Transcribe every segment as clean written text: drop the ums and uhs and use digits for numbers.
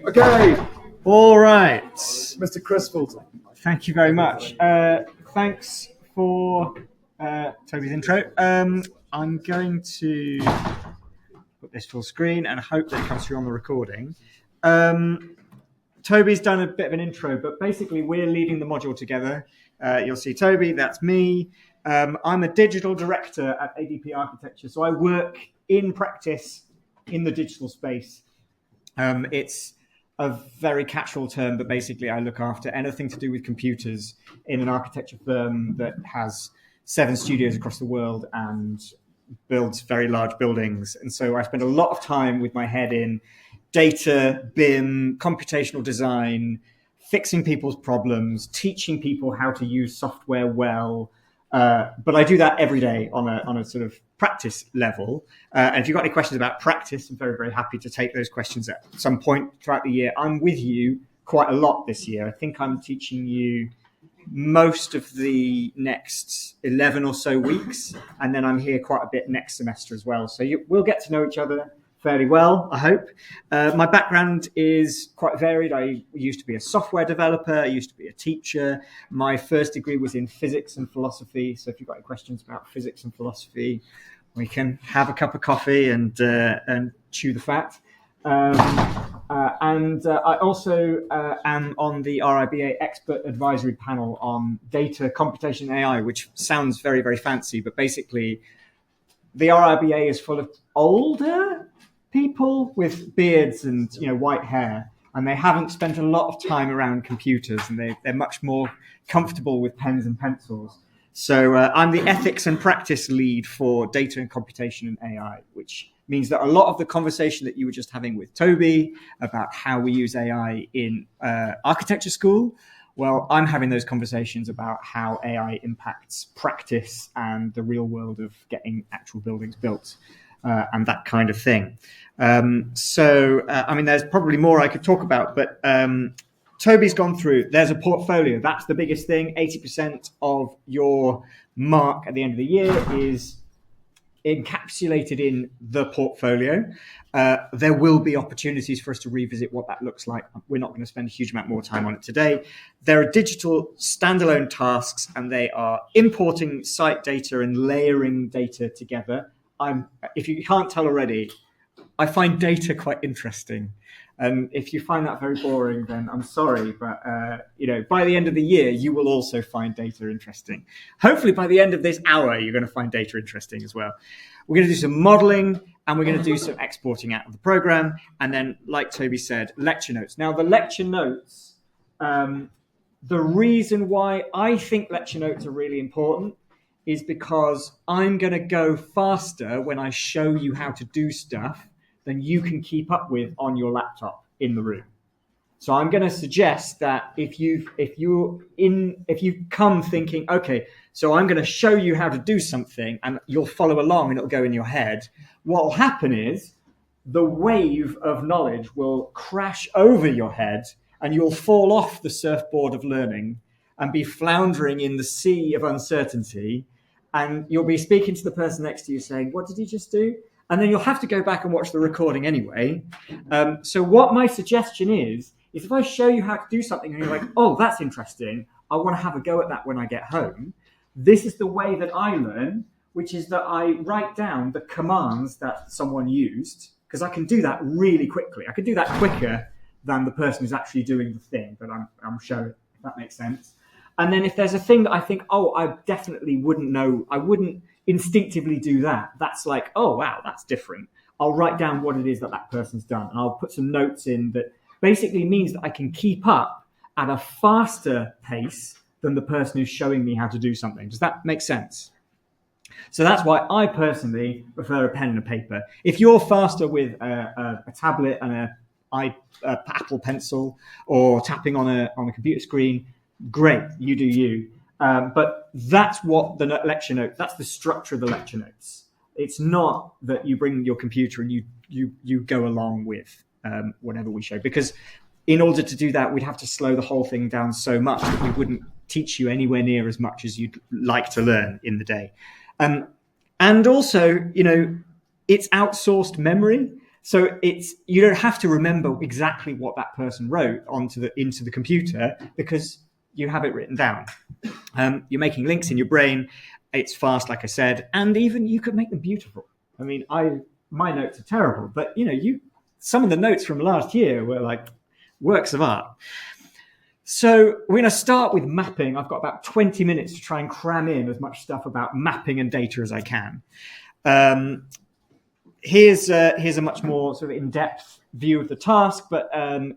Okay, All right. Mr. Chris Fulton. Thank you very much. Thanks for Toby's intro. I'm going to put this full screen and hope that it comes through on the recording. Toby's done a bit of an intro, but basically we're leading the module together. You'll see Toby, that's me. I'm a digital director at ADP Architecture, so I work in practice in the digital space. It's a very catch-all term, but basically I look after anything to do with computers in an architecture firm that has 7 studios across the world and builds very large buildings. And so I spend a lot of time with my head in data, BIM, computational design, fixing people's problems, teaching people how to use software well. But I do that every day on a sort of practice level. And if you've got any questions about practice, I'm very, very happy to take those questions at some point throughout the year. I'm with you quite a lot this year. I think I'm teaching you most of the next 11 or so weeks. And then I'm here quite a bit next semester as well. So we'll get to know each other fairly well, I hope. My background is quite varied. I used to be a software developer. I used to be a teacher. My first degree was in physics and philosophy. So if you've got any questions about physics and philosophy, we can have a cup of coffee and chew the fat. I also am on the RIBA expert advisory panel on data, computation, and AI, which sounds very, very fancy, but basically the RIBA is full of older people with beards and white hair, and they haven't spent a lot of time around computers, and they're much more comfortable with pens and pencils. So I'm the ethics and practice lead for data and computation and AI, which means that a lot of the conversation that you were just having with Toby about how we use AI in architecture school, well, I'm having those conversations about how AI impacts practice and the real world of getting actual buildings built. And that kind of thing. I mean, there's probably more I could talk about, but Toby's gone through, there's a portfolio. That's the biggest thing. 80% of your mark at the end of the year is encapsulated in the portfolio. There will be opportunities for us to revisit what that looks like. We're not going to spend a huge amount more time on it today. There are digital standalone tasks, and they are importing site data and layering data together. If you can't tell already, I find data quite interesting. And if you find that very boring, then I'm sorry. But, by the end of the year, you will also find data interesting. Hopefully, by the end of this hour, you're going to find data interesting as well. We're going to do some modeling, and we're going to do some exporting out of the program. And then, like Toby said, lecture notes. Now, the lecture notes, the reason why I think lecture notes are really important is because I'm going to go faster when I show you how to do stuff than you can keep up with on your laptop in the room. So I'm going to suggest that if you come thinking, okay, so I'm going to show you how to do something and you'll follow along and it'll go in your head, what will happen is the wave of knowledge will crash over your head and you'll fall off the surfboard of learning and be floundering in the sea of uncertainty. And you'll be speaking to the person next to you saying, what did you just do? And then you'll have to go back and watch the recording anyway. So what my suggestion is if I show you how to do something and you're like, oh, that's interesting, I want to have a go at that when I get home. This is the way that I learn, which is that I write down the commands that someone used, because I can do that really quickly. I can do that quicker than the person who's actually doing the thing that I'm showing, if that makes sense. And then if there's a thing that I think, oh, I definitely wouldn't know, I wouldn't instinctively do that. That's like, oh, wow, that's different. I'll write down what it is that person's done. And I'll put some notes in that basically means that I can keep up at a faster pace than the person who's showing me how to do something. Does that make sense? So that's why I personally prefer a pen and a paper. If you're faster with a tablet and a Apple Pencil or tapping on a computer screen, great, you do you. But that's what the lecture notes, that's the structure of the lecture notes. It's not that you bring your computer and you go along with whatever we show, because in order to do that, we'd have to slow the whole thing down so much that we wouldn't teach you anywhere near as much as you'd like to learn in the day. And also, it's outsourced memory. So you don't have to remember exactly what that person wrote into the computer because you have it written down. You're making links in your brain. It's fast, like I said, and even you could make them beautiful. I mean, my notes are terrible, but some of the notes from last year were like works of art. So we're going to start with mapping. I've got about 20 minutes to try and cram in as much stuff about mapping and data as I can. Here's a much more sort of in-depth view of the task, but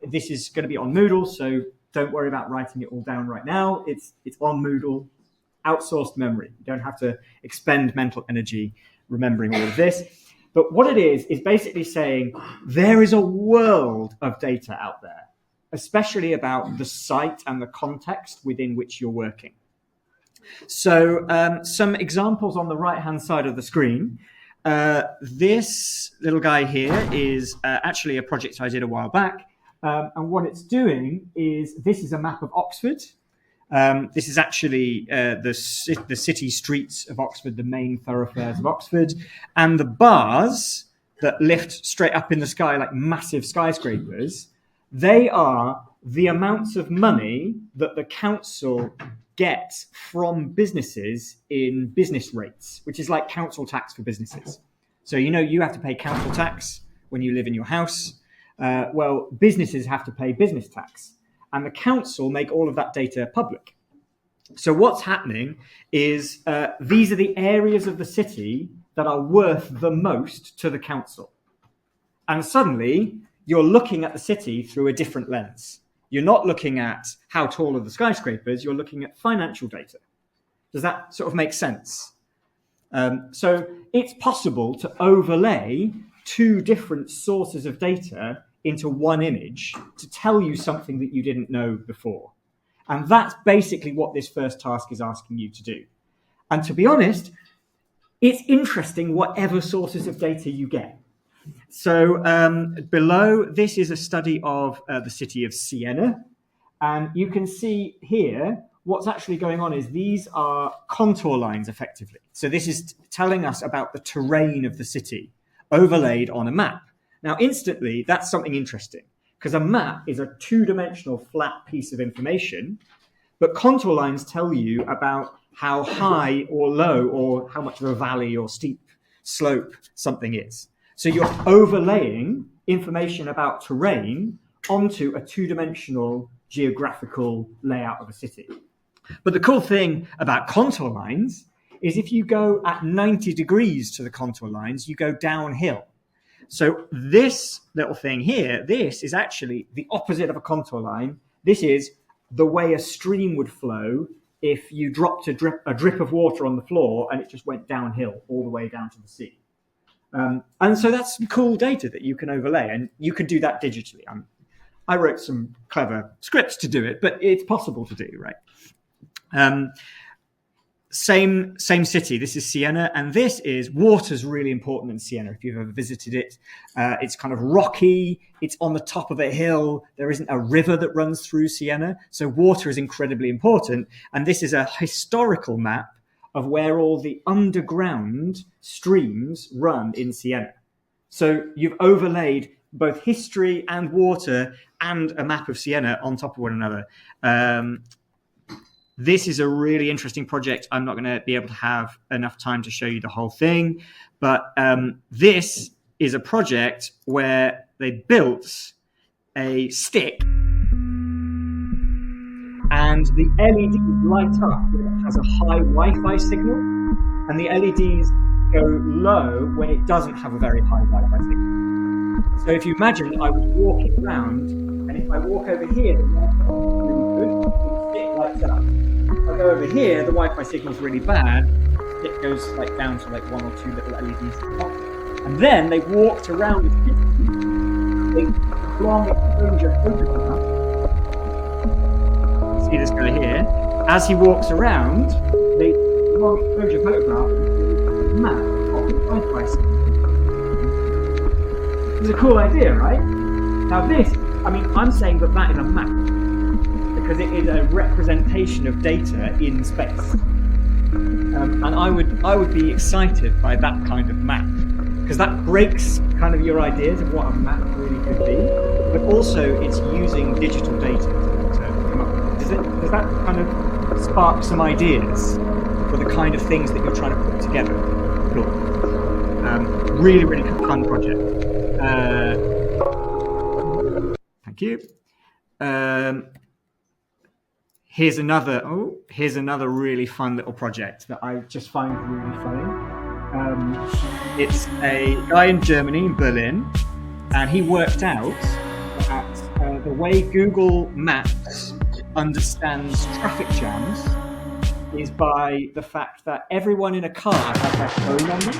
this is going to be on Moodle, so don't worry about writing it all down right now. It's on Moodle, outsourced memory. You don't have to expend mental energy remembering all of this. But what it is basically saying there is a world of data out there, especially about the site and the context within which you're working. So some examples on the right-hand side of the screen. This little guy here is actually a project I did a while back. And what it's doing is, this is a map of Oxford. This is actually the city streets of Oxford, the main thoroughfares of Oxford. And the bars that lift straight up in the sky like massive skyscrapers, they are the amounts of money that the council gets from businesses in business rates, which is like council tax for businesses. So, you have to pay council tax when you live in your house. Well, businesses have to pay business tax, and the council make all of that data public. So what's happening is these are the areas of the city that are worth the most to the council. And suddenly you're looking at the city through a different lens. You're not looking at how tall are the skyscrapers, you're looking at financial data. Does that sort of make sense? So it's possible to overlay two different sources of data into one image to tell you something that you didn't know before. And that's basically what this first task is asking you to do. And to be honest, it's interesting whatever sources of data you get. So below, this is a study of the city of Siena. And you can see here, what's actually going on is these are contour lines, effectively. So this is telling us about the terrain of the city overlaid on a map. Now, instantly, that's something interesting, because a map is a two-dimensional flat piece of information, but contour lines tell you about how high or low or how much of a valley or steep slope something is. So you're overlaying information about terrain onto a two-dimensional geographical layout of a city. But the cool thing about contour lines is if you go at 90 degrees to the contour lines, you go downhill. So this little thing here, this is actually the opposite of a contour line. This is the way a stream would flow if you dropped a drip of water on the floor and it just went downhill all the way down to the sea. And so that's some cool data that you can overlay, and you can do that digitally. I wrote some clever scripts to do it, but it's possible to do, right? Same city. This is Siena, and this is water's really important in Siena. If you've ever visited it, it's kind of rocky. It's on the top of a hill. There isn't a river that runs through Siena, so water is incredibly important. And this is a historical map of where all the underground streams run in Siena. So you've overlaid both history and water and a map of Siena on top of one another. This is a really interesting project. I'm not going to be able to have enough time to show you the whole thing, but this is a project where they built a stick and the LEDs light up when it has a high Wi-Fi signal, and the LEDs go low when it doesn't have a very high Wi-Fi signal. So if you imagine I was walking around, and if I walk over here, the Wi-Fi is really good, the stick lights up. If I go over here, the Wi-Fi signal's really bad. It goes like down to like one or two little LEDs at the top. And then they walked around the city. They long exposure photograph. See this guy here. As he walks around, they long exposure photograph a map of the Wi-Fi signal. It's a cool idea, right? Now this, I'm saying that is a map, because it is a representation of data in space. And I would be excited by that kind of map, because that breaks kind of your ideas of what a map really could be, but also it's using digital data to come up with. Does that kind of spark some ideas for the kind of things that you're trying to put together? Cool. Really, really fun project. Thank you. Here's another really fun little project that I just find really funny. It's a guy in Germany, in Berlin, and he worked out that the way Google Maps understands traffic jams is by the fact that everyone in a car has their phone on them.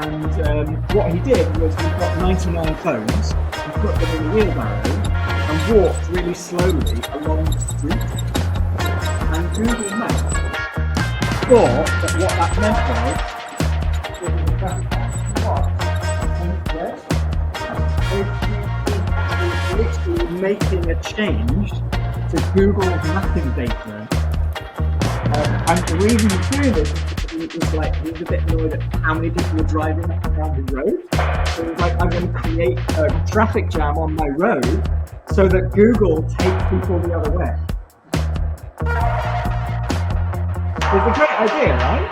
And what he did was he got 99 phones and put them in a wheelbarrow and walked really slowly along the street. And Google Maps thought that what that meant was the traffic jam was literally making a change to Google's mapping data. And the reason he's doing this is he was a bit annoyed at how many people were driving up and down the road. So he was like, I'm going to create a traffic jam on my road so that Google takes people the other way. It's a great idea, right?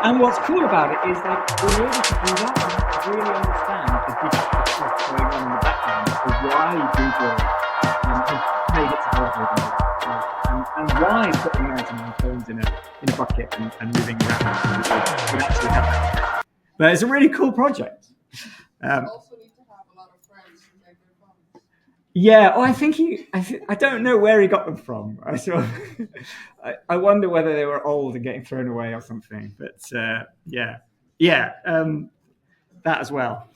And what's cool about it is that in order to do that, you have to really understand the digital stuff going on in the background of why Google has made it to how and why putting 99 phones in a bucket and moving around would actually happen. But it's a really cool project. You also need to have a lot of friends to make their phones. Yeah, I don't know where he got them from. I wonder whether they were old and getting thrown away or something. But that as well.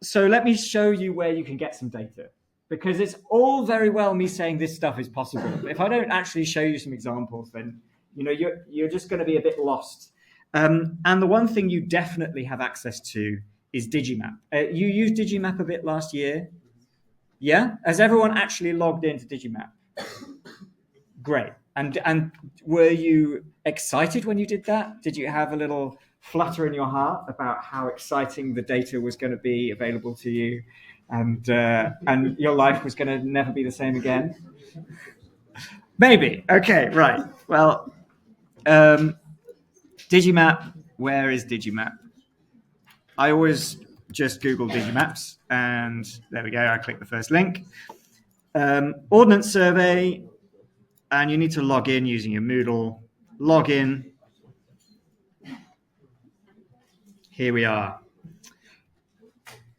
So let me show you where you can get some data. Because it's all very well me saying this stuff is possible, but if I don't actually show you some examples, then you're just going to be a bit lost. And the one thing you definitely have access to is Digimap. You used Digimap a bit last year, yeah? Has everyone actually logged into Digimap? Great. And were you excited when you did that? Did you have a little flutter in your heart about how exciting the data was going to be available to you? And your life was going to never be the same again? Maybe. Okay, right. Well, Digimap, where is Digimap? I always just Google Digimaps, and there we go. I click the first link. Ordnance survey, and you need to log in using your Moodle. Log in. Here we are.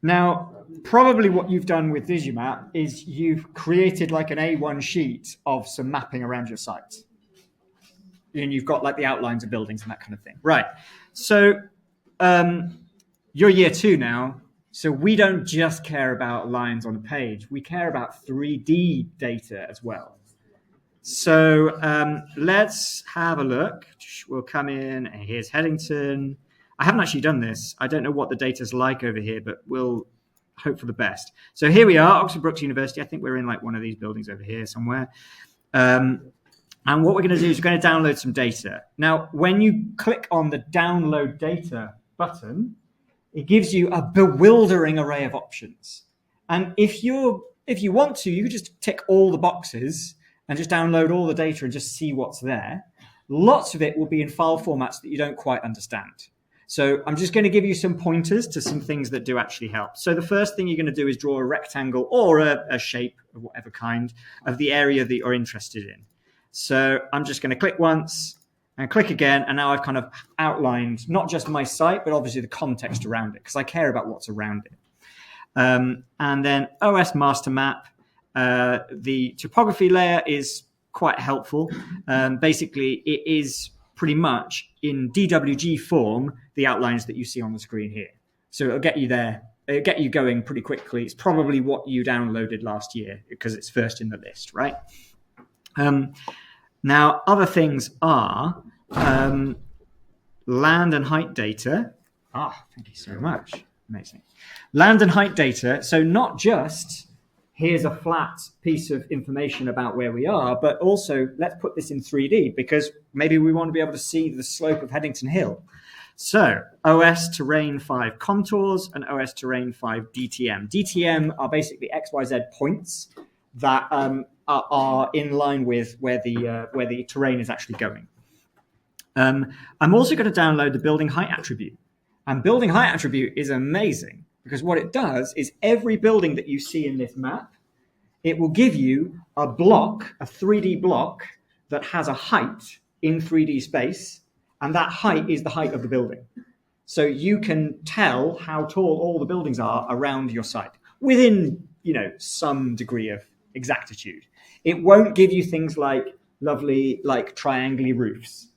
Now, probably what you've done with Digimap is you've created like an A1 sheet of some mapping around your site. And you've got like the outlines of buildings and that kind of thing. Right. So you're year 2 now. So we don't just care about lines on a page. We care about 3D data as well. So let's have a look. We'll come in. And here's Headington. I haven't actually done this. I don't know what the data's like over here, but we'll hope for the best. So here we are, Oxford Brookes University. I think we're in like one of these buildings over here somewhere. And what we're going to do is we're going to download some data. Now, when you click on the download data button, it gives you a bewildering array of options. And if you want to, you can just tick all the boxes and just download all the data and just see what's there. Lots of it will be in file formats that you don't quite understand. So I'm just going to give you some pointers to some things that do actually help. So the first thing you're going to do is draw a rectangle or a shape of whatever kind of the area that you're interested in. So I'm just going to click once and click again. And now I've kind of outlined not just my site, but obviously the context around it, because I care about what's around it. And then OS master map. The topography layer is quite helpful. Basically, it is pretty much in DWG form, the outlines that you see on the screen here. So it'll get you there, it'll get you going pretty quickly. It's probably what you downloaded last year because it's first in the list, right? Now, other things are land and height data. Thank you so much. Amazing. Land and height data. So not just here's a flat piece of information about where we are, but also let's put this in 3D because maybe we want to be able to see the slope of Headington Hill. So OS Terrain 5 contours and OS Terrain 5 DTM. DTM are basically XYZ points that are in line with where the terrain is actually going. I'm also going to download the building height attribute. And building height attribute is amazing because what it does is every building that you see in this map, it will give you a block, a 3D block that has a height in 3D space, and that height is the height of the building. So you can tell how tall all the buildings are around your site within, some degree of exactitude. It won't give you things like lovely, like triangular roofs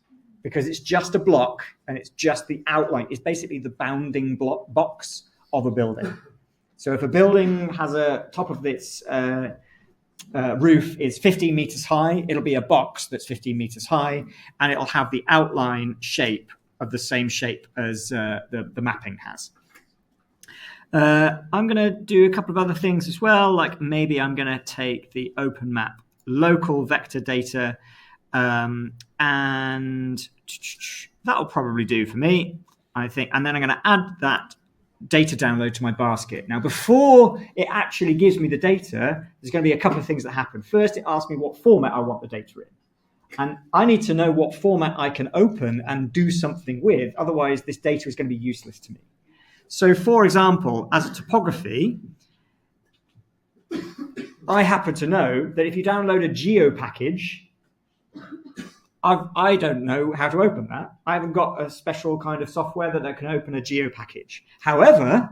because it's just a block and it's just the outline. It's basically the bounding box of a building. So if a building has a top of its roof is 15 meters high, it'll be a box that's 15 meters high, and it'll have the outline shape of the same shape as the mapping has. I'm going to do a couple of other things as well, like maybe I'm going to take the open map local vector data, and that'll probably do for me, I think. And then I'm going to add that data download to my basket. Now, before it actually gives me the data, there's going to be a couple of things that happen. First, it asks me what format I want the data in. And I need to know what format I can open and do something with. Otherwise, this data is going to be useless to me. So, for example, as a topography, I happen to know that if you download a geo package, I don't know how to open that. I haven't got a special kind of software that can open a geo package. However,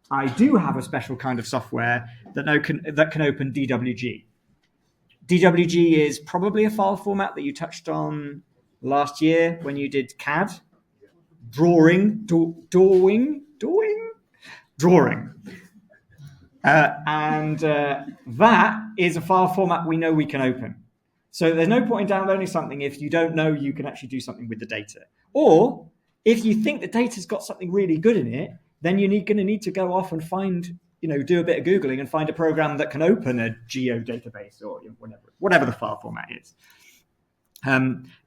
I do have a special kind of software that can open DWG. DWG is probably a file format that you touched on last year when you did CAD. Drawing. And that is a file format we know we can open. So there's no point in downloading something if you don't know you can actually do something with the data. Or if you think the data's got something really good in it, then you're going to need to go off and find, do a bit of Googling and find a program that can open a geo database or whatever the file format is.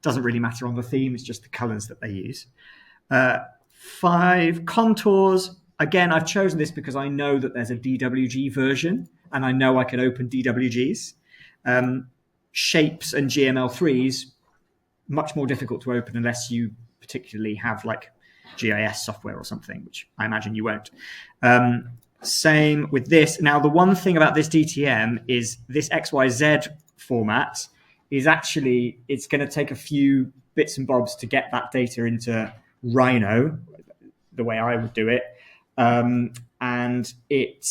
Doesn't really matter on the theme, it's just the colors that they use. 5 contours. Again, I've chosen this because I know that there's a DWG version and I know I can open DWGs. Shapes and GML3s, much more difficult to open unless you particularly have like GIS software or something, which I imagine you won't. Same with this. Now, the one thing about this DTM is this XYZ format is actually, it's going to take a few bits and bobs to get that data into Rhino, the way I would do it. And it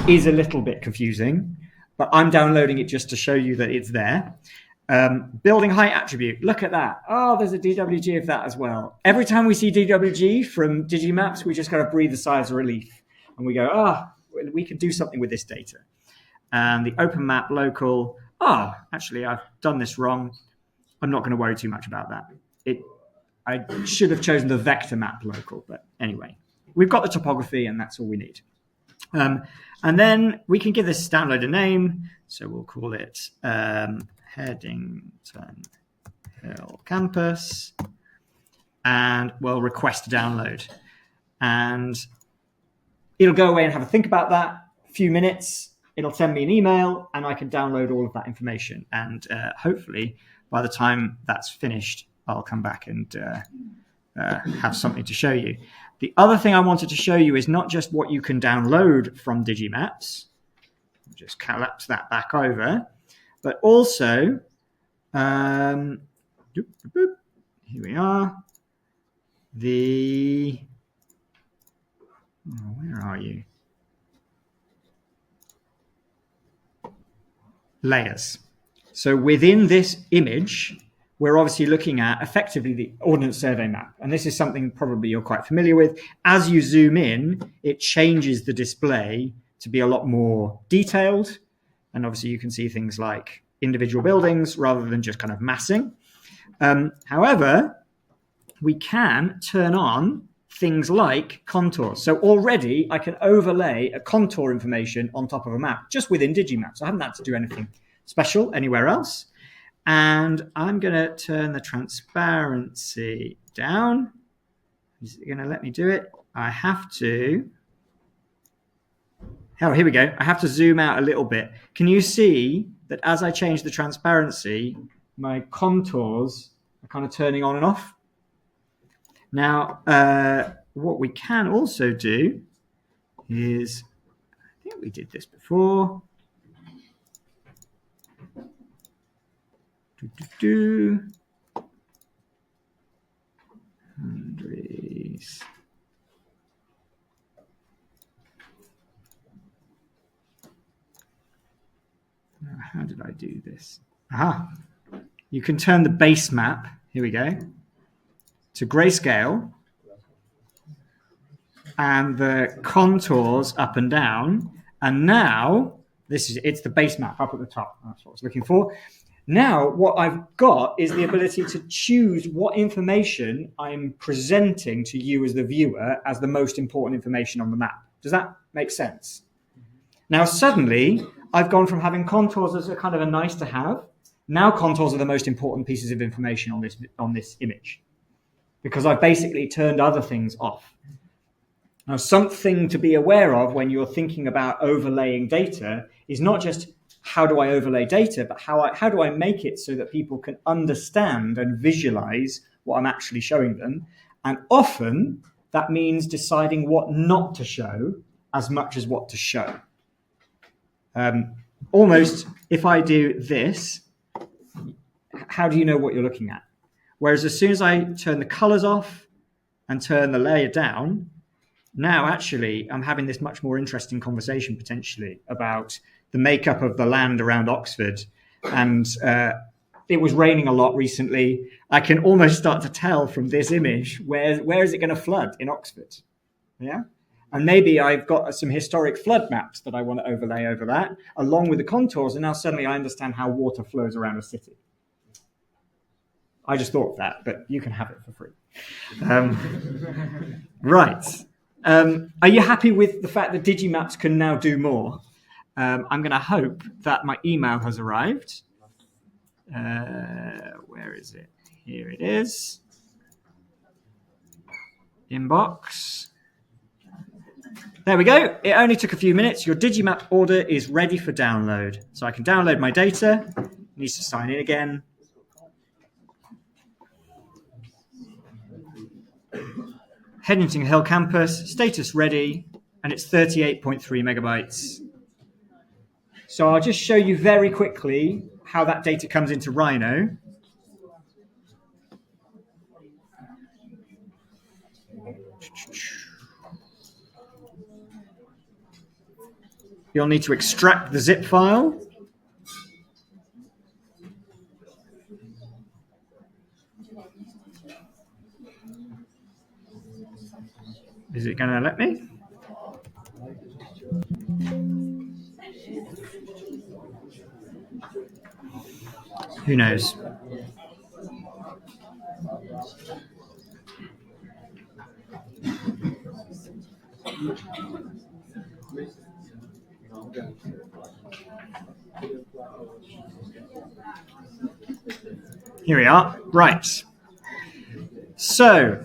is a little bit confusing, but I'm downloading it just to show you that it's there. Building height attribute. Look at that. Oh, there's a DWG of that as well. Every time we see DWG from Digimaps, we just got to breathe a sigh of relief. And we go, we can do something with this data. And the open map local. Actually, I've done this wrong. I'm not going to worry too much about that. I should have chosen the vector map local. But anyway, we've got the topography and that's all we need. And then we can give this download a name. So we'll call it Headington Hill Campus. And we'll request a download. And it'll go away and have a think about that. A few minutes. It'll send me an email and I can download all of that information. And hopefully by the time that's finished, I'll come back and have something to show you. The other thing I wanted to show you is not just what you can download from Digimaps. Just collapse that back over. But also, here we are. Where are you? Layers. So within this image, we're obviously looking at effectively the Ordnance Survey map. And this is something probably you're quite familiar with. As you zoom in, it changes the display to be a lot more detailed. And obviously you can see things like individual buildings rather than just kind of massing. However, we can turn on things like contours. So already I can overlay a contour information on top of a map just within Digimap. So I haven't had to do anything special anywhere else. And I'm going to turn the transparency down. Is it going to let me do it? I have to. Oh, here we go. I have to zoom out a little bit. Can you see that as I change the transparency, my contours are kind of turning on and off? Now, what we can also do is, I think we did this before. Andres. How did I do this? Aha. You can turn the base map, here we go, to grayscale, and the contours up and down. And now it's the base map up at the top. That's what I was looking for. Now what I've got is the ability to choose what information I'm presenting to you as the viewer as the most important information on the map. Does that make sense? Now suddenly I've gone from having contours as a kind of a nice to have. Now contours are the most important pieces of information on this image, because I've basically turned other things off. Now, something to be aware of when you're thinking about overlaying data is not just how do I overlay data, but how do I make it so that people can understand and visualize what I'm actually showing them. And often that means deciding what not to show as much as what to show. Almost, if I do this, how do you know what you're looking at? Whereas as soon as I turn the colors off and turn the layer down, now actually I'm having this much more interesting conversation potentially about the makeup of the land around Oxford. And it was raining a lot recently. I can almost start to tell from this image where is it going to flood in Oxford? Yeah. And maybe I've got some historic flood maps that I want to overlay over that, along with the contours, and now suddenly I understand how water flows around a city. I just thought of that, but you can have it for free. Right. Are you happy with the fact that Digimaps can now do more? I'm going to hope that my email has arrived. Where is it? Here it is. Inbox. There we go. It only took a few minutes. Your Digimap order is ready for download. So I can download my data. Needs to sign in again. Headington Hill campus, status ready, and it's 38.3 megabytes. So I'll just show you very quickly how that data comes into Rhino. You'll need to extract the zip file. Is it going to let me? Who knows? Here we are. Right. So,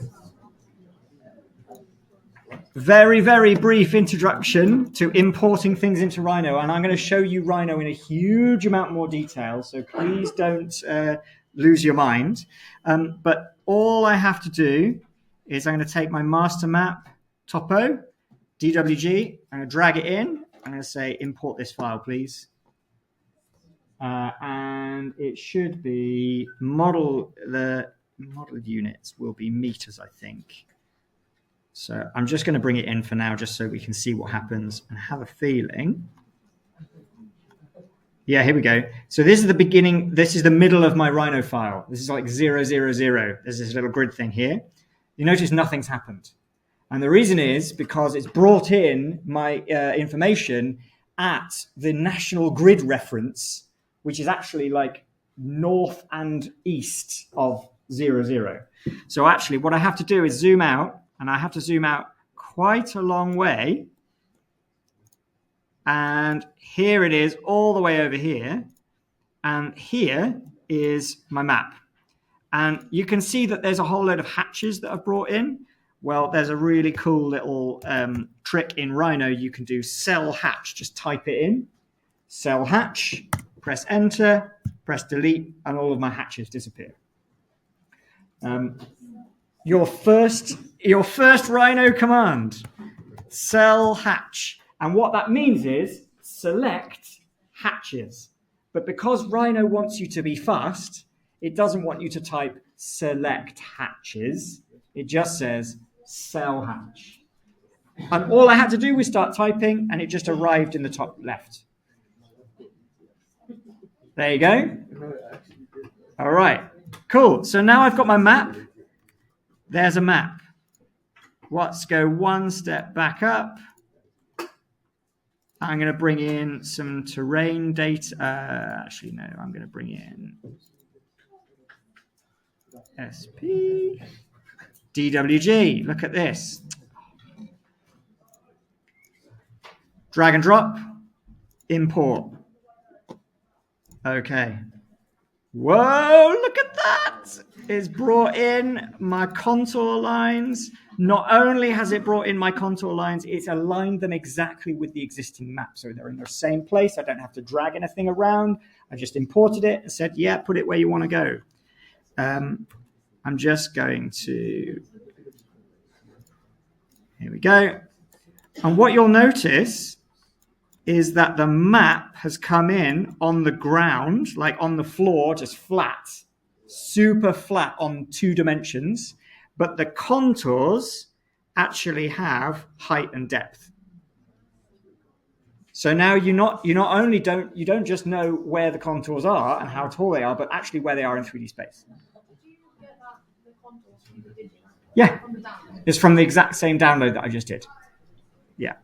very, very brief introduction to importing things into Rhino. And I'm going to show you Rhino in a huge amount more detail. So please don't lose your mind. But all I have to do is I'm going to take my master map, topo, DWG. I'm going to drag it in. I'm going to say import this file, please. And it should be the model units will be meters, I think. So I'm just going to bring it in for now, just so we can see what happens and have a feeling. Yeah, here we go. So this is the beginning. This is the middle of my Rhino file. This is like 000. There's this little grid thing here. You notice nothing's happened. And the reason is because it's brought in my information at the national grid reference, which is actually like north and east of 00. So actually what I have to do is zoom out. And I have to zoom out quite a long way. And here it is all the way over here. And here is my map. And you can see that there's a whole load of hatches that I've brought in. Well, there's a really cool little trick in Rhino. You can do cell hatch. Just type it in. Cell hatch. Press enter. Press delete. And all of my hatches disappear. Your first Rhino command. Cell hatch. And what that means is select hatches. But because Rhino wants you to be fast, it doesn't want you to type select hatches. It just says cell hatch. And all I had to do was start typing, and it just arrived in the top left. There you go. All right. Cool. So now I've got my map. There's a map. Let's go one step back up. I'm going to bring in some terrain data. Actually, no, I'm going to bring in SP. DWG. Look at this. Drag and drop. Import. Okay. Whoa, look at that. It's brought in my contour lines. Not only has it brought in my contour lines, it's aligned them exactly with the existing map. So they're in the same place. I don't have to drag anything around. I just imported it and said, yeah, put it where you want to go. I'm just going to... Here we go. And what you'll notice is that the map has come in on the ground, like on the floor, just flat, super flat on 2 dimensions, but the contours actually have height and depth. So now you don't just know where the contours are and how tall they are, but actually where they are in 3D space. Did you get the contours from the video? Yeah, From the download? it's from the exact same download that I just did. Yeah.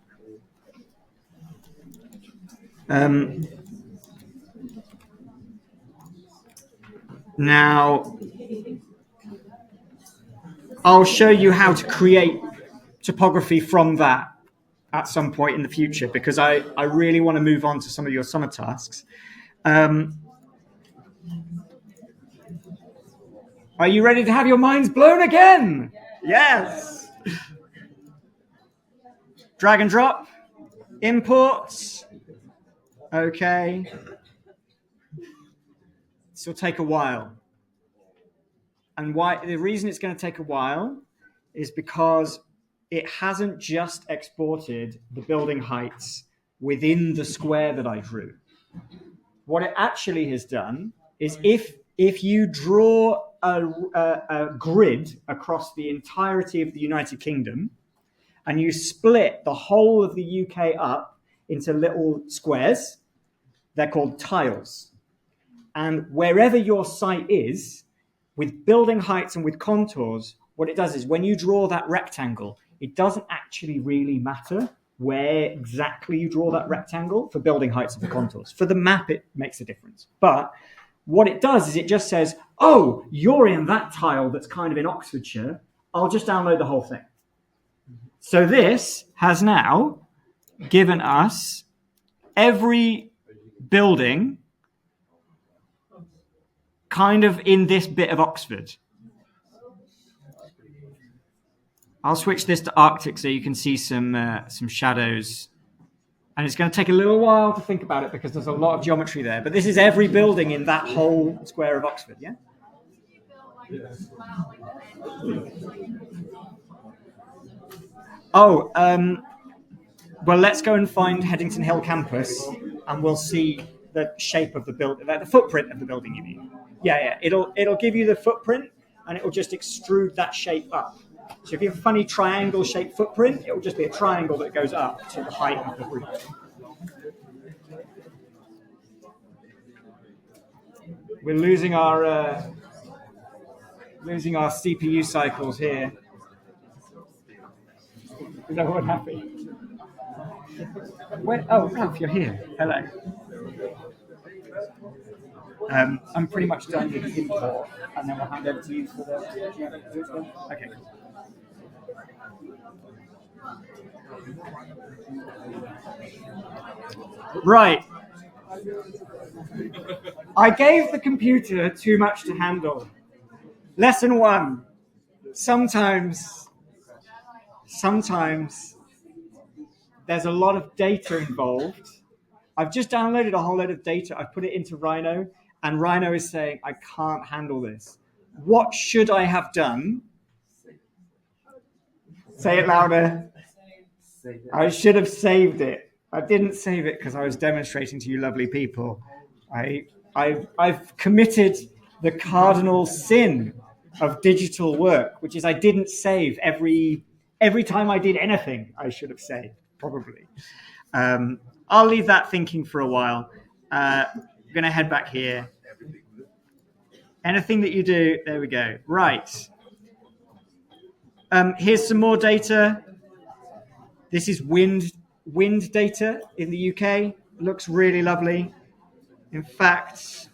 Now, I'll show you how to create topography from that at some point in the future, because I really want to move on to some of your summer tasks. Are you ready to have your minds blown again? Yes. Drag and drop. Imports. Okay. This will take a while. And why? The reason it's going to take a while is because it hasn't just exported the building heights within the square that I drew. What it actually has done is if you draw a grid across the entirety of the United Kingdom and you split the whole of the UK up into little squares, they're called tiles. And wherever your site is, with building heights and with contours, what it does is when you draw that rectangle, it doesn't actually really matter where exactly you draw that rectangle for building heights and for contours. For the map, it makes a difference. But what it does is it just says, oh, you're in that tile that's kind of in Oxfordshire. I'll just download the whole thing. So this has now given us every building kind of in this bit of Oxford. I'll switch this to Arctic so you can see some shadows. And it's going to take a little while to think about it because there's a lot of geometry there. But this is every building in that whole square of Oxford, yeah? Oh, well, let's go and find Headington Hill campus and we'll see the shape of the building, the footprint of the building, you mean? Yeah. It'll give you the footprint and it will just extrude that shape up. So if you have a funny triangle-shaped footprint, it will just be a triangle that goes up to the height of the roof. We're losing our CPU cycles here. Is everyone happy? Oh, Ralph, you're here. Hello. I'm pretty much done with the import, and then we'll hand over to you for the... Okay. Right. I gave the computer too much to handle. Lesson 1. Sometimes there's a lot of data involved. I've just downloaded a whole load of data. I've put it into Rhino, and Rhino is saying, I can't handle this. What should I have done? Say it louder. I should have saved it. I didn't save it because I was demonstrating to you lovely people. I've committed the cardinal sin of digital work, which is I didn't save every time I did anything. I should have saved, probably. I'll leave that thinking for a while. I'm going to head back here. Anything that you do, there we go. Right. Here's some more data. This is wind data in the UK. It looks really lovely. In fact,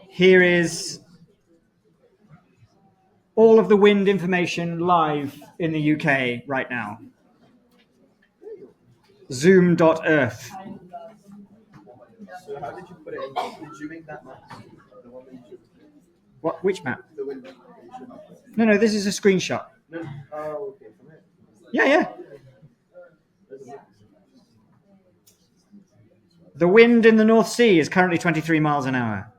here is all of the wind information live in the UK right now. Zoom.earth. So how did you put it in? Did you make that map? The one that you What? Which map? the window. No, this is a screenshot. No. Oh, okay. From it. Yeah. The wind in the North Sea is currently 23 miles an hour.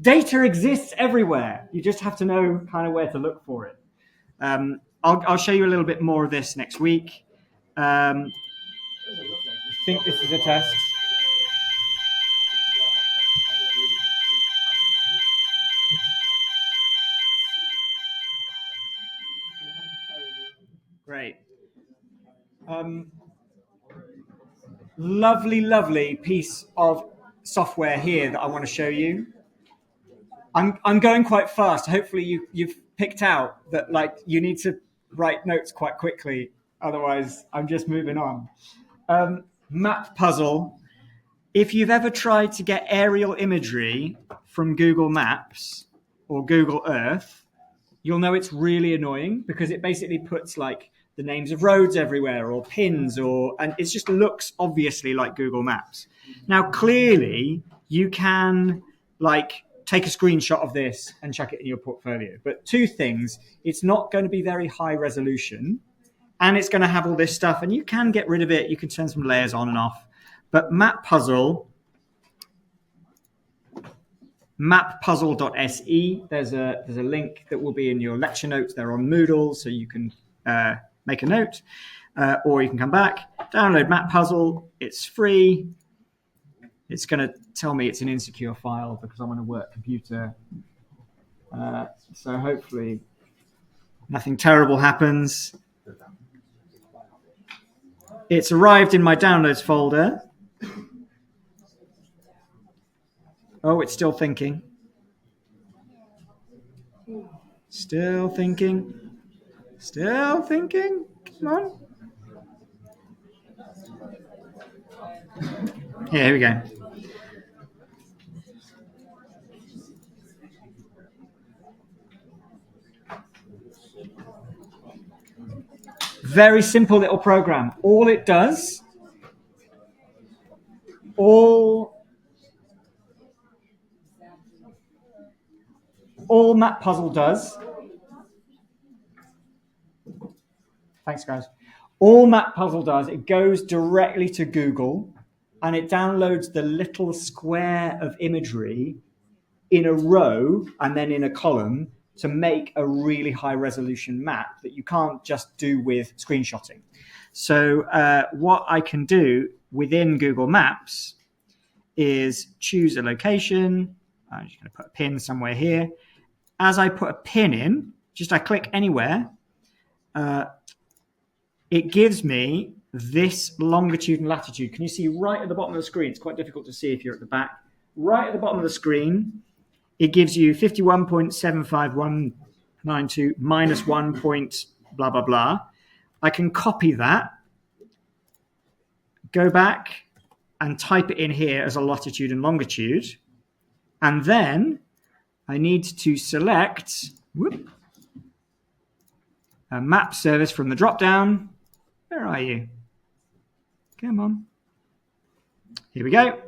Data exists everywhere. You just have to know kind of where to look for it. I'll show you a little bit more of this next week. I think this is a test. Great. Lovely piece of software here that I want to show you. I'm going quite fast. Hopefully you've picked out that like you need to write notes quite quickly. Otherwise, I'm just moving on. Map puzzle. If you've ever tried to get aerial imagery from Google Maps or Google Earth, you'll know it's really annoying because it basically puts like the names of roads everywhere or pins and it just looks obviously like Google Maps. Now, clearly you can like take a screenshot of this and chuck it in your portfolio. But two things, it's not going to be very high resolution and it's going to have all this stuff and you can get rid of it. You can turn some layers on and off. But mappuzzle.se, there's a link that will be in your lecture notes. They're on Moodle, so you can make a note, or you can come back, download Map Puzzle. It's free. It's going to tell me it's an insecure file because I'm on a work computer. So hopefully nothing terrible happens. It's arrived in my downloads folder. Oh, it's still thinking. Still thinking. Come on. Yeah, here we go. Very simple little program. All it does, all Map Puzzle does. Thanks, guys. All Map Puzzle does, it goes directly to Google and it downloads the little square of imagery in a row and then in a column to make a really high resolution map that you can't just do with screenshotting. So what I can do within Google Maps is choose a location. I'm just going to put a pin somewhere here. As I put a pin in, I click anywhere, it gives me this longitude and latitude. Can you see right at the bottom of the screen? It's quite difficult to see if you're at the back. Right at the bottom of the screen, it gives you 51.75192 minus 1 point blah, blah, blah. I can copy that, go back and type it in here as a latitude and longitude. And then I need to select a map service from the drop-down. Where are you? Come on. Here we go.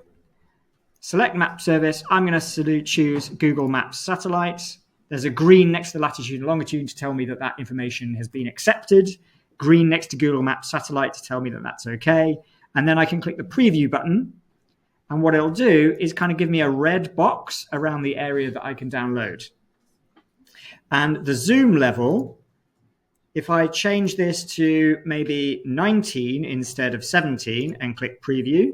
Select map service. I'm going to choose Google Maps satellite. There's a green next to the latitude and longitude to tell me that that information has been accepted. Green next to Google Maps satellite to tell me that that's okay. And then I can click the preview button. And what it'll do is kind of give me a red box around the area that I can download. And the zoom level, if I change this to maybe 19 instead of 17 and click preview,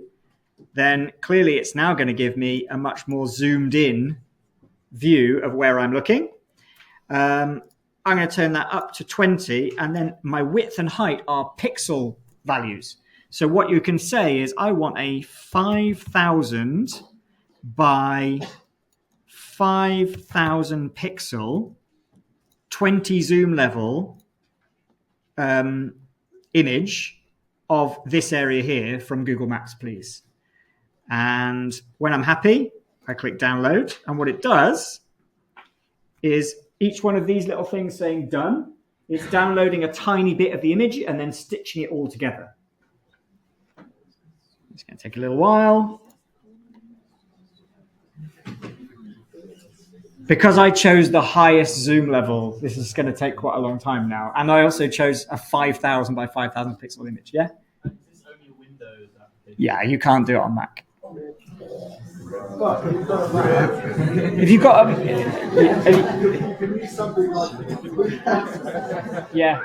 then clearly it's now going to give me a much more zoomed in view of where I'm looking. I'm going to turn that up to 20, and then my width and height are pixel values. So what you can say is I want a 5,000 by 5,000 pixel 20 zoom level image of this area here from Google Maps, please. And when I'm happy, I click download. And what it does is each one of these little things saying done, it's downloading a tiny bit of the image and then stitching it all together. It's going to take a little while. Because I chose the highest zoom level, this is going to take quite a long time now. And I also chose a 5,000 by 5,000 pixel image, yeah? Is this only a Windows application? Yeah, you can't do it on Mac. If you've got yeah.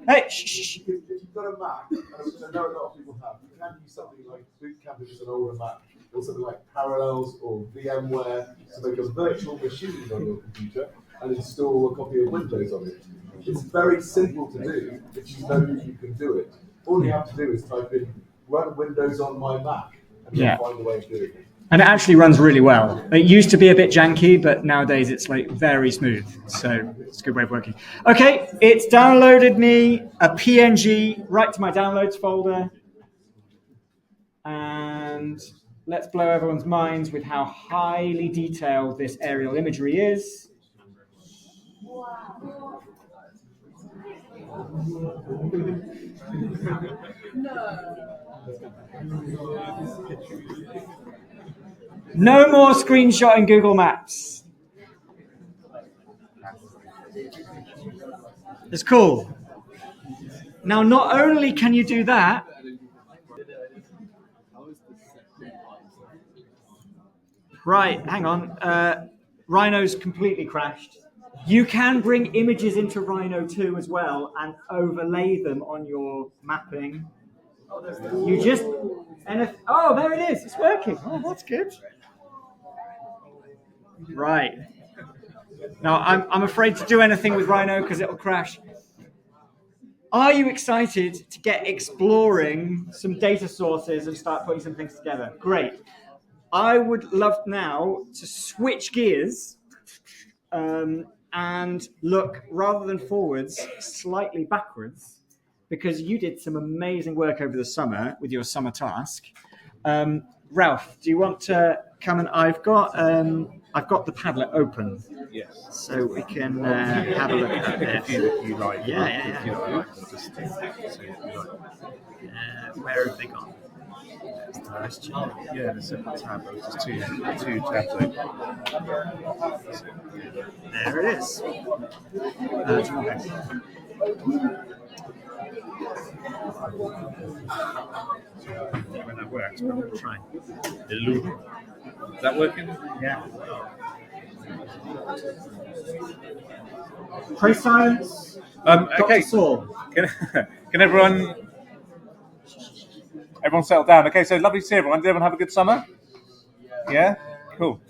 Hey, shh. If you've got a Mac, which I know a lot of people have, you can use something like Boot Camp, which is an older Mac, or something like Parallels or VMware to make a virtual machine on your computer and install a copy of Windows on it. It's very simple to do if you know you can do it. All you have to do is type in run Windows on my Mac and you'll find a way of doing it. And it actually runs really well. It used to be a bit janky, but nowadays it's like very smooth. So it's a good way of working. Okay, it's downloaded me a PNG right to my downloads folder. And let's blow everyone's minds with how highly detailed this aerial imagery is. No more screenshotting Google Maps. It's cool. Now, not only can you do that, right, hang on. Rhino's completely crashed. You can bring images into Rhino 2 as well and overlay them on your mapping. You just... oh, there it is. It's working. Oh, that's good. Right. Now, I'm afraid to do anything with Rhino because it'll crash. Are you excited to get exploring some data sources and start putting some things together? Great. I would love now to switch gears and look, rather than forwards, slightly backwards, because you did some amazing work over the summer with your summer task. Ralph, do you want to come and I've got the Padlet open. Yes. So we can have a look at it. If you like. Yeah. If you like, just see if you like. Where have they gone? That's the question. Yeah, there's a tab. There's just two tabs open. There it is. When that works, but we'll try. Hello. Is that working? Yeah. Pray silence. Okay. Can everyone settle down? Okay, so lovely to see everyone. Did everyone have a good summer? Yeah? Cool.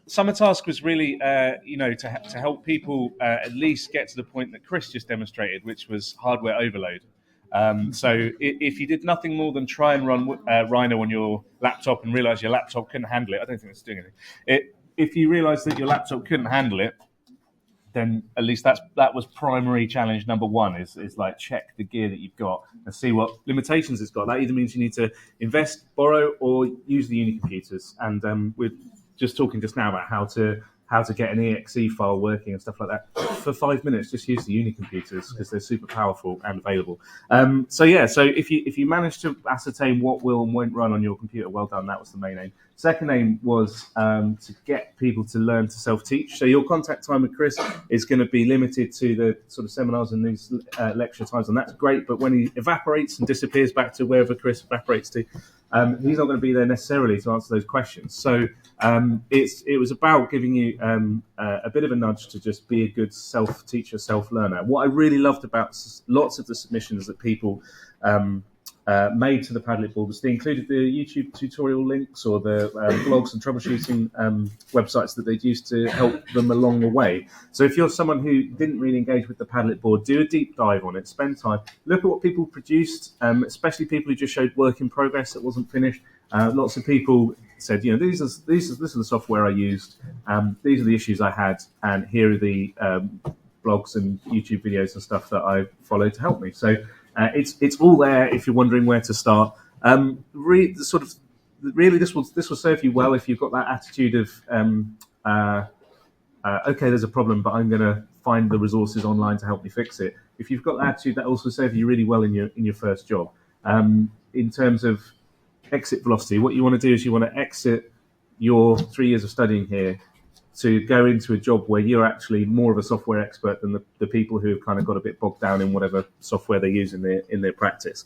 Summer task was really, to help people at least get to the point that Chris just demonstrated, which was hardware overload. So if you did nothing more than try and run Rhino on your laptop and realise your laptop couldn't handle it, I don't think it's doing anything. If you realise that your laptop couldn't handle it, then at least that was primary challenge number one, is like check the gear that you've got and see what limitations it's got. That either means you need to invest, borrow, or use the uni computers. And we're just talking just now about how to get an exe file working and stuff like that. For 5 minutes, just use the uni computers because they're super powerful and available. So if you manage to ascertain what will and won't run on your computer, well done. That was the main aim. Second aim was to get people to learn to self-teach. So your contact time with Chris is going to be limited to the sort of seminars and these lecture times, and that's great. But when he evaporates and disappears back to wherever Chris evaporates to, he's not going to be there necessarily to answer those questions. So it was about giving you a bit of a nudge to just be a good self-teacher, self-learner. What I really loved about lots of the submissions that people made to the Padlet board was they included the YouTube tutorial links or the blogs and troubleshooting websites that they'd used to help them along the way. So if you're someone who didn't really engage with the Padlet board, do a deep dive on it, spend time, look at what people produced, especially people who just showed work in progress that wasn't finished. Lots of people said, this is the software I used, these are the issues I had, and here are the blogs and YouTube videos and stuff that I followed to help me. So it's all there if you're wondering where to start. Really, this will serve you well if you've got that attitude of okay, there's a problem, but I'm going to find the resources online to help me fix it. If you've got that attitude, that also serves you really well in your first job. In terms of exit velocity, what you want to do is you want to exit your 3 years of studying here to go into a job where you're actually more of a software expert than the people who have kind of got a bit bogged down in whatever software they use in their practice.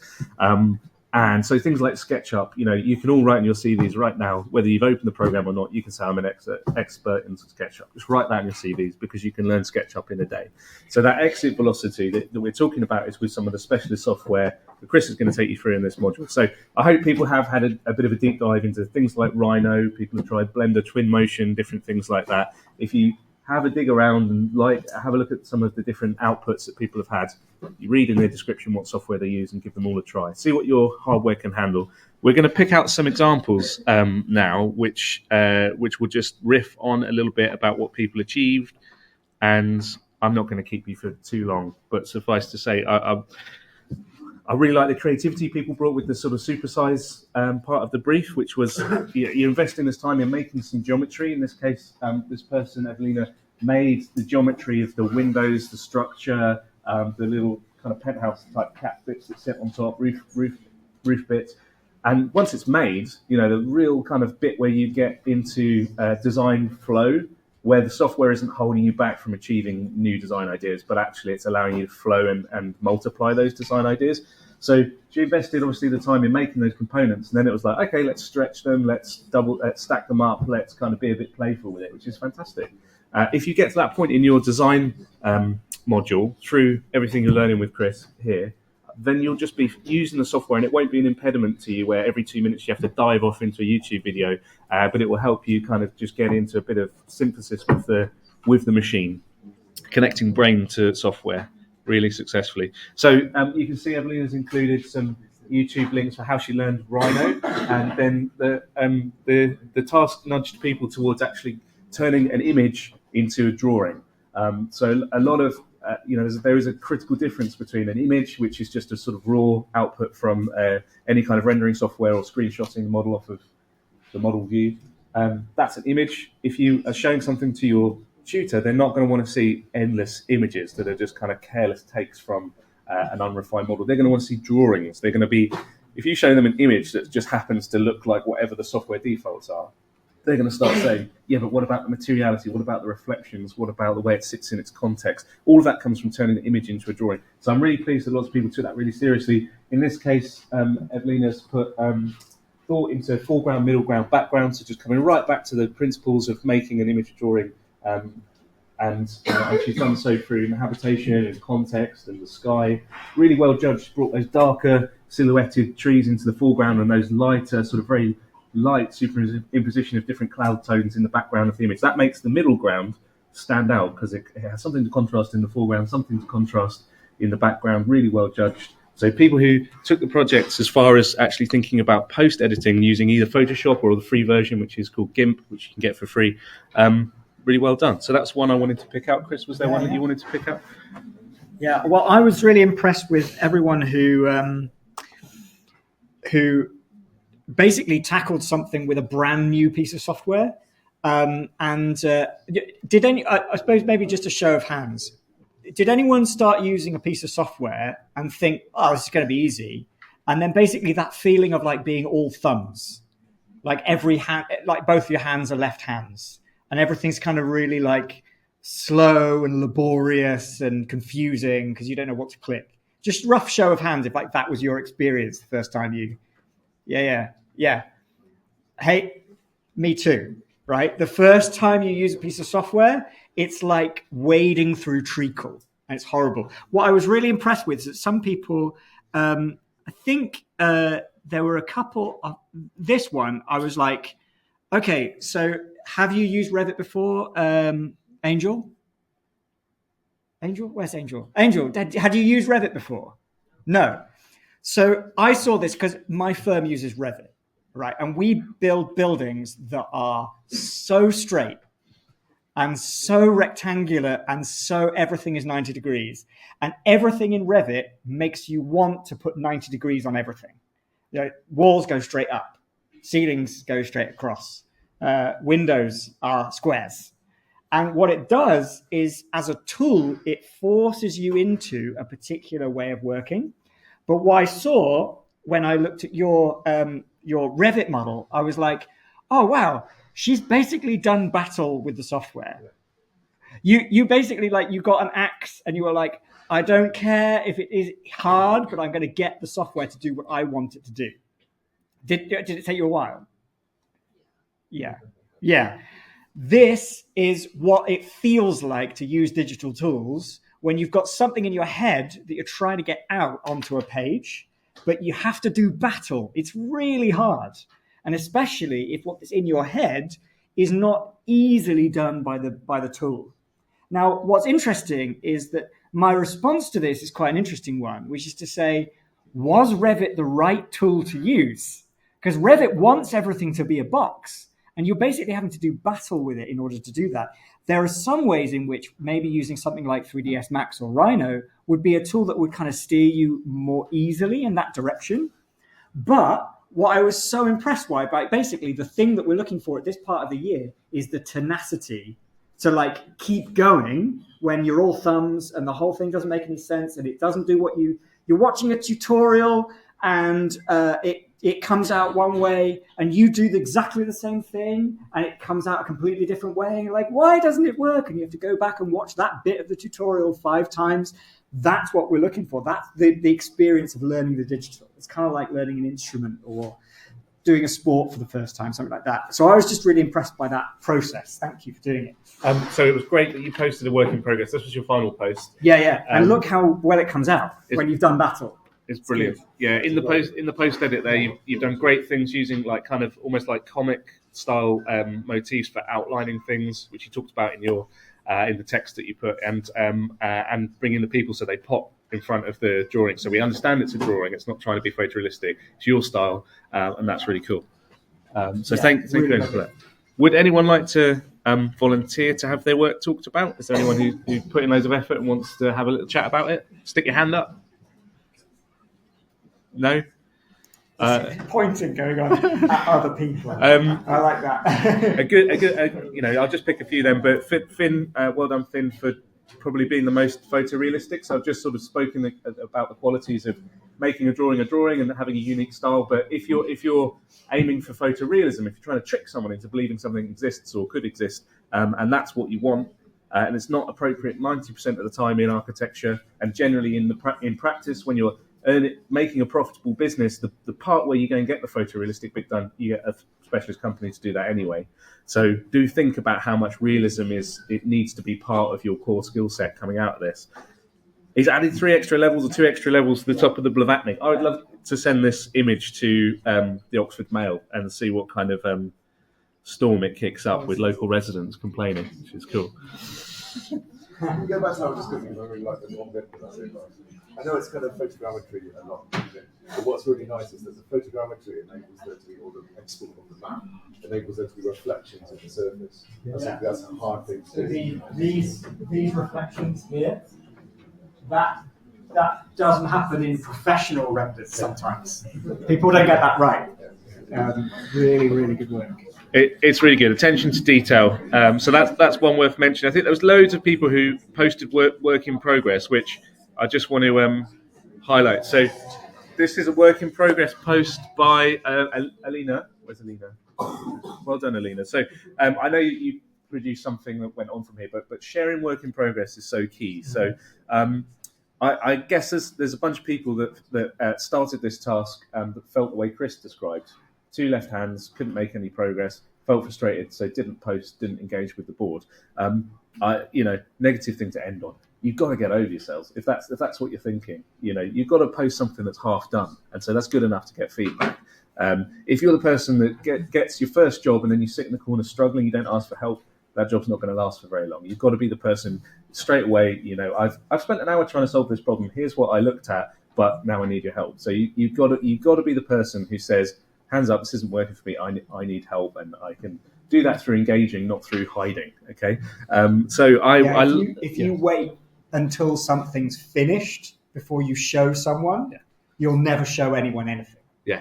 And so things like SketchUp, you can all write in your CVs right now, whether you've opened the program or not, you can say I'm an expert in SketchUp. Just write that in your CVs because you can learn SketchUp in a day. So that exit velocity that we're talking about is with some of the specialist software that Chris is going to take you through in this module. So I hope people have had a bit of a deep dive into things like Rhino, people have tried Blender, Twinmotion, different things like that. If you have a dig around and have a look at some of the different outputs that people have had. You read in their description what software they use and give them all a try. See what your hardware can handle. We're going to pick out some examples now, which will just riff on a little bit about what people achieved. And I'm not going to keep you for too long, but suffice to say, I really like the creativity people brought with the sort of supersize part of the brief, which was you invest in this time in making some geometry. In this case, this person, Evelina, made the geometry of the windows, the structure, the little kind of penthouse type cap bits that sit on top, roof bits. And once it's made, the real kind of bit where you get into design flow, where the software isn't holding you back from achieving new design ideas, but actually it's allowing you to flow and multiply those design ideas. So she invested obviously the time in making those components, and then it was like, okay, let's stretch them, let's stack them up, let's kind of be a bit playful with it, which is fantastic. If you get to that point in your design module through everything you're learning with Chris here, then you'll just be using the software, and it won't be an impediment to you where every 2 minutes you have to dive off into a YouTube video, but it will help you kind of just get into a bit of synthesis with the machine, connecting brain to software really successfully. So you can see Evelina's included some YouTube links for how she learned Rhino, and then the task nudged people towards actually turning an image into a drawing. So a lot of there is a critical difference between an image, which is just a sort of raw output from any kind of rendering software or screenshotting a model off of the model view. That's an image. If you are showing something to your tutor, they're not going to want to see endless images that are just kind of careless takes from an unrefined model. They're going to want to see drawings. They're going to be, if you show them an image that just happens to look like whatever the software defaults are, they're going to start saying, yeah, but what about the materiality? What about the reflections? What about the way it sits in its context? All of that comes from turning the image into a drawing. So I'm really pleased that lots of people took that really seriously. In this case, Evelina's put thought into foreground, middle ground, background, so just coming right back to the principles of making an image drawing. And she's done so through habitation and context and the sky. Really well judged, brought those darker silhouetted trees into the foreground and those lighter, sort of very light superimposition of different cloud tones in the background of the image. That makes the middle ground stand out because it has something to contrast in the foreground, something to contrast in the background. Really well judged. So people who took the projects as far as actually thinking about post-editing using either Photoshop or the free version, which is called GIMP, which you can get for free, really well done. So that's one I wanted to pick out. Chris, was there one that you wanted to pick out? Yeah, well, I was really impressed with everyone who basically tackled something with a brand new piece of software. Did any? I suppose maybe just a show of hands. Did anyone start using a piece of software and think, "Oh, this is going to be easy," and then basically that feeling of like being all thumbs, like every hand, like both your hands are left hands, and everything's kind of really like slow and laborious and confusing because you don't know what to click. Just rough show of hands if like that was your experience the first time you. Yeah. Hey, me too. Right? The first time you use a piece of software, it's like wading through treacle, and it's horrible. What I was really impressed with is that some people, I think there were a couple. This one, I was like, okay, so have you used Revit before, Angel? Angel? Where's Angel? Angel, had you used Revit before? No. So I saw this because my firm uses Revit. Right, and we build buildings that are so straight and so rectangular and so everything is 90 degrees. And everything in Revit makes you want to put 90 degrees on everything. You know, walls go straight up, ceilings go straight across, windows are squares. And what it does is, as a tool, it forces you into a particular way of working. But what I saw when I looked at your Revit model, I was like, oh, wow, she's basically done battle with the software. You basically, like, you got an axe and you were like, I don't care if it is hard, but I'm going to get the software to do what I want it to do. Did it take you a while? Yeah. This is what it feels like to use digital tools when you've got something in your head that you're trying to get out onto a page, but you have to do battle. It's really hard. And especially if what's in your head is not easily done by the tool. Now, what's interesting is that my response to this is quite an interesting one, which is to say, was Revit the right tool to use? Because Revit wants everything to be a box, and you're basically having to do battle with it in order to do that. There are some ways in which maybe using something like 3ds Max or Rhino would be a tool that would kind of steer you more easily in that direction. But what I was so impressed by basically the thing that we're looking for at this part of the year is the tenacity to like keep going when you're all thumbs and the whole thing doesn't make any sense and it doesn't do what you're watching a tutorial and it comes out one way and you do exactly the same thing and it comes out a completely different way and you're like, why doesn't it work? And you have to go back and watch that bit of the tutorial 5 times. That's what we're looking for. That's the experience of learning the digital. It's kind of like learning an instrument or doing a sport for the first time, something like that. So I was just really impressed by that process. Thank you for doing it. So it was great that you posted a work in progress. This was your final post. Yeah. And look how well it comes out when you've done battle. It's brilliant. Yeah, in the post edit there, you've done great things using like kind of almost like comic style motifs for outlining things, which you talked about in your in the text that you put, and bringing the people so they pop in front of the drawing. So we understand it's a drawing. It's not trying to be photorealistic. It's your style, and that's really cool. Thank you very much for that. Would anyone like to volunteer to have their work talked about? Is there anyone who put in loads of effort and wants to have a little chat about it? Stick your hand up. No? Pointing going on at other people. I like that. a good, I'll just pick a few then. But Finn, well done, Finn, for probably being the most photorealistic. So I've just sort of spoken about the qualities of making a drawing and having a unique style. But if you're aiming for photorealism, if you're trying to trick someone into believing something exists or could exist, and that's what you want, and it's not appropriate 90% of the time in architecture, and generally in practice when you're making a profitable business, the part where you go and get the photorealistic bit done, you get a specialist company to do that anyway. So do think about how much realism it needs to be part of your core skill set coming out of this. He's added 3 extra levels or 2 extra levels to the top of the Blavatnik. I would love to send this image to the Oxford Mail and see what kind of storm it kicks up with local residents complaining, which is cool. Can we go back to how I was just cooking? I really like the one bit, but that's it. I know it's kind of photogrammetry a lot, isn't it? But what's really nice is that the photogrammetry enables there to be all the export of the map, enables there to be reflections of the surface. That's a hard thing to So do. these reflections here, that doesn't happen in professional renders sometimes. People don't get that right. Really, really good work. It's really good. Attention to detail. So that's one worth mentioning. I think there was loads of people who posted work in progress, which I just want to highlight. So this is a work in progress post by Alina. Where's Alina? Well done, Alina. So I know you produced something that went on from here, but sharing work in progress is so key. So I guess there's a bunch of people that started this task that felt the way Chris described. 2 left hands, couldn't make any progress, felt frustrated, so didn't post, didn't engage with the board. Negative thing to end on. You've got to get over yourselves. If that's what you're thinking, you've got to post something that's half done, and so that's good enough to get feedback. If you're the person that gets your first job and then you sit in the corner struggling, you don't ask for help, that job's not going to last for very long. You've got to be the person straight away. I've spent an hour trying to solve this problem. Here's what I looked at, but now I need your help. So you've got to be the person who says, hands up, this isn't working for me. I need help, and I can do that through engaging, not through hiding. Okay. If you wait until something's finished before you show someone, you'll never show anyone anything. Yeah.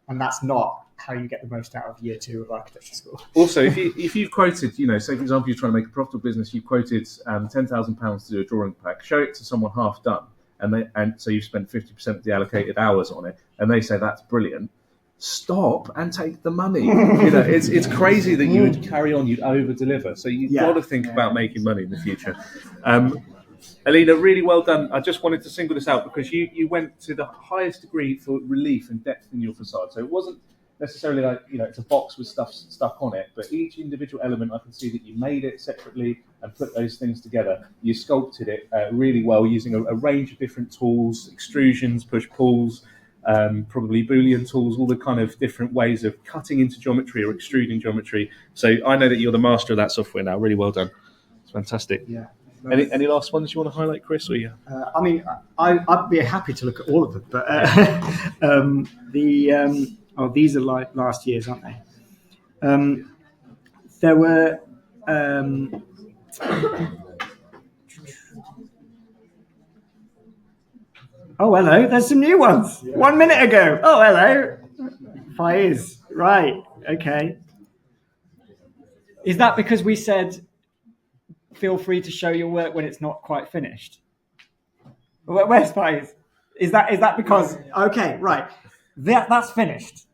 And that's not how you get the most out of year 2 of architecture school. Also, if you've quoted, say for example, you're trying to make a profitable business, you've quoted £10,000 to do a drawing pack, show it to someone half done, and so you've spent 50% of the allocated hours on it, and they say that's brilliant. Stop and take the money. It's crazy that you would carry on, you'd over deliver. So you've got to think about making money in the future. Alina, really well done. I just wanted to single this out because you went to the highest degree for relief and depth in your facade. So it wasn't necessarily like, it's a box with stuff stuck on it, but each individual element, I can see that you made it separately and put those things together. You sculpted it really well using a range of different tools, extrusions, push-pulls, probably Boolean tools, all the kind of different ways of cutting into geometry or extruding geometry. So I know that you're the master of that software now. Really well done. It's fantastic. Yeah. Any last ones you want to highlight, Chris? Or I'd be happy to look at all of them, but these are like last year's, aren't they? There were. Oh, hello. There's some new ones. 1 minute ago. Oh, hello. Faiz. Right. Okay. Is that because we said feel free to show your work when it's not quite finished? Where's Faiz? Is that because... Okay, right. That's finished.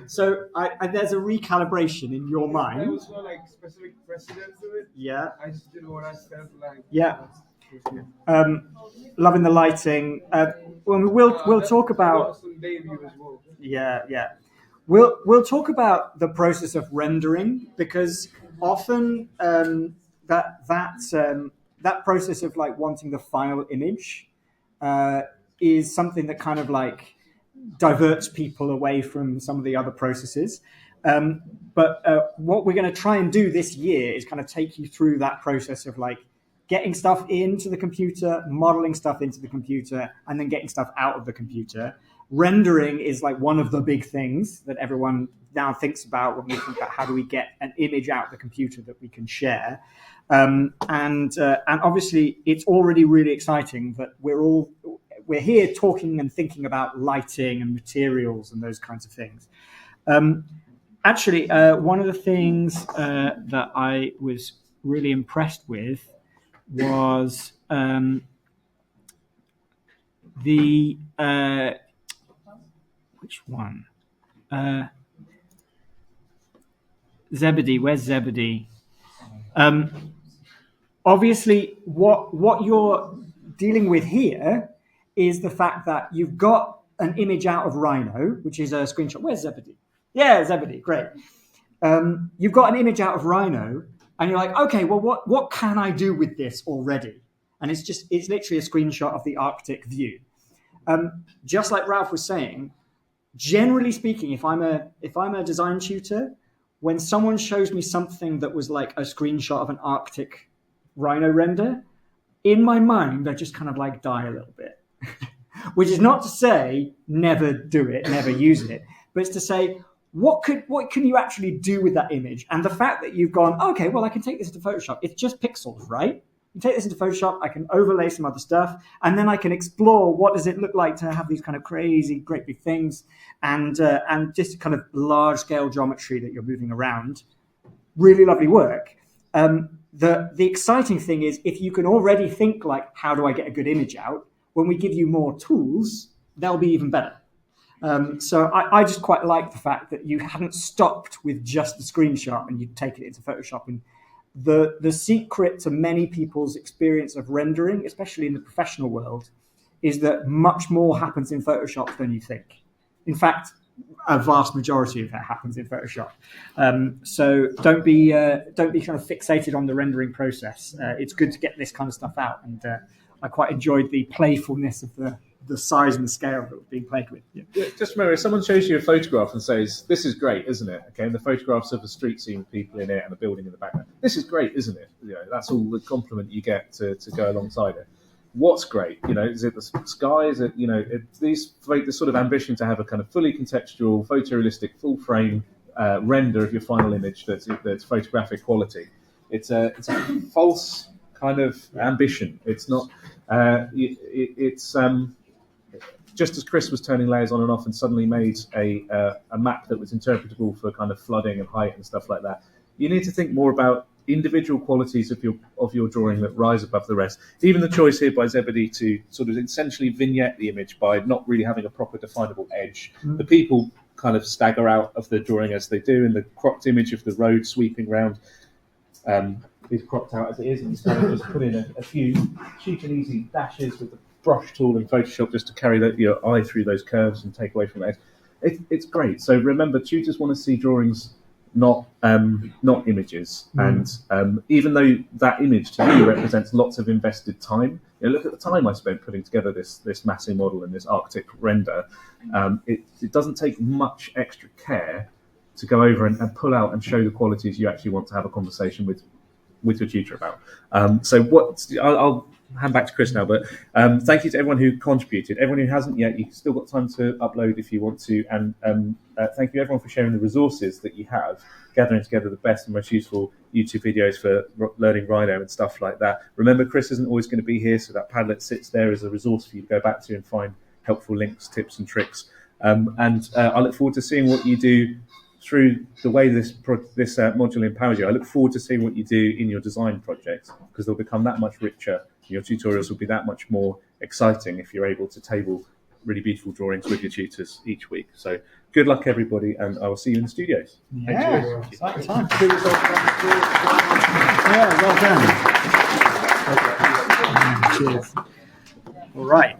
So there's a recalibration in your mind. There was no specific precedence of it. Yeah. I just did what I felt like. Yeah. Loving the lighting. We'll talk about. Some debut as well. Yeah. We'll talk about the process of rendering, because often that process of wanting the final image is something that kind of diverts people away from some of the other processes. But what we're going to try and do this year is kind of take you through that process of getting stuff into the computer, modeling stuff into the computer, and then getting stuff out of the computer. Rendering is one of the big things that everyone now thinks about when we think about how do we get an image out of the computer that we can share. And obviously it's already really exciting that we're here talking and thinking about lighting and materials and those kinds of things. Actually, one of the things that I was really impressed with was which one? Zebedee. Where's Zebedee? Obviously, what you're dealing with here is the fact that you've got an image out of Rhino, which is a screenshot. Where's Zebedee? Yeah, Zebedee, great. You've got an image out of Rhino, and you're like, okay, well, what can I do with this already? And it's literally a screenshot of the Arctic view. Just like Ralph was saying, generally speaking, if I'm a design tutor, when someone shows me something that was like a screenshot of an Arctic Rhino render, in my mind, I just kind of like die a little bit. Which is not to say never do it, never use it, but it's to say what can you actually do with that image? And the fact that you've gone, okay, well, I can take this into Photoshop. It's just pixels, right? You take this into Photoshop, I can overlay some other stuff, and then I can explore what does it look like to have these kind of crazy, great big things, and just kind of large scale geometry that you're moving around. Really lovely work. The exciting thing is if you can already think like, how do I get a good image out? When we give you more tools, they'll be even better. So I just quite like the fact that you haven't stopped with just the screenshot and you've taken it into Photoshop. And the secret to many people's experience of rendering, especially in the professional world, is that much more happens in Photoshop than you think. In fact, a vast majority of that happens in Photoshop. So don't be kind of fixated on the rendering process. It's good to get this kind of stuff out, and I quite enjoyed the playfulness of the size and the scale that was being played with. Yeah. Yeah, just remember, if someone shows you a photograph and says, "This is great, isn't it?" Okay, and the photographs of a street scene with people in it and a building in the background. This is great, isn't it? You know, that's all the compliment you get to go alongside it. What's great? You know, is it the sky? Is it, you know, this sort of ambition to have a kind of fully contextual, photorealistic, full frame render of your final image that's photographic quality. It's a false kind of ambition. It's not. It's just as Chris was turning layers on and off and suddenly made a map that was interpretable for kind of flooding and height and stuff like that. You need to think more about individual qualities of your drawing that rise above the rest. Even the choice here by Zebedee to sort of essentially vignette the image by not really having a proper definable edge. The people kind of stagger out of the drawing as they do, and the cropped image of the road sweeping round is cropped out as it is, and he's kind of just put in a few cheap and easy dashes with the brush tool in Photoshop just to carry your eye through those curves and take away from the edge. It's great. So remember, tutors want to see drawings, not images. And even though that image to me represents lots of invested time, you know, look at the time I spent putting together this massing model and this Arctic render. It doesn't take much extra care to go over and pull out and show the qualities you actually want to have a conversation with your tutor about. I'll hand back to Chris now, but thank you to everyone who contributed. Everyone who hasn't yet, you've still got time to upload if you want to, and thank you everyone for sharing the resources that you have, gathering together the best and most useful YouTube videos for learning Rhino and stuff like that. Remember, Chris isn't always going to be here, so that Padlet sits there as a resource for you to go back to and find helpful links, tips and tricks. And I look forward to seeing what you do through the way this module empowers you. I look forward to seeing what you do in your design projects, because they'll become that much richer. Your tutorials will be that much more exciting if you're able to table really beautiful drawings with your tutors each week. So good luck, everybody, and I will see you in the studios. Yeah, exciting time. Yeah, well done. Cheers. All right.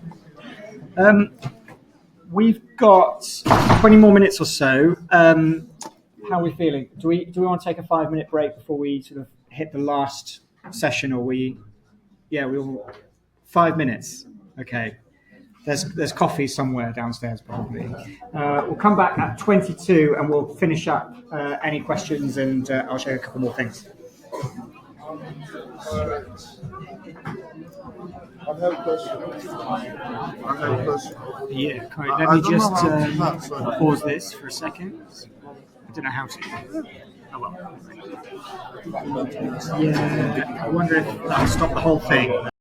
We've got 20 more minutes or so. How are we feeling? Do we want to take a 5-minute break before we sort of hit the last session, or we? Yeah, we'll 5 minutes. Okay. There's coffee somewhere downstairs probably. We'll come back at 22 and we'll finish up any questions, and I'll show you a couple more things. I have a question. Yeah, correct. Let me just pause this for a second. I don't know how to. Oh well. Yeah, I wonder if that'll stop the whole thing.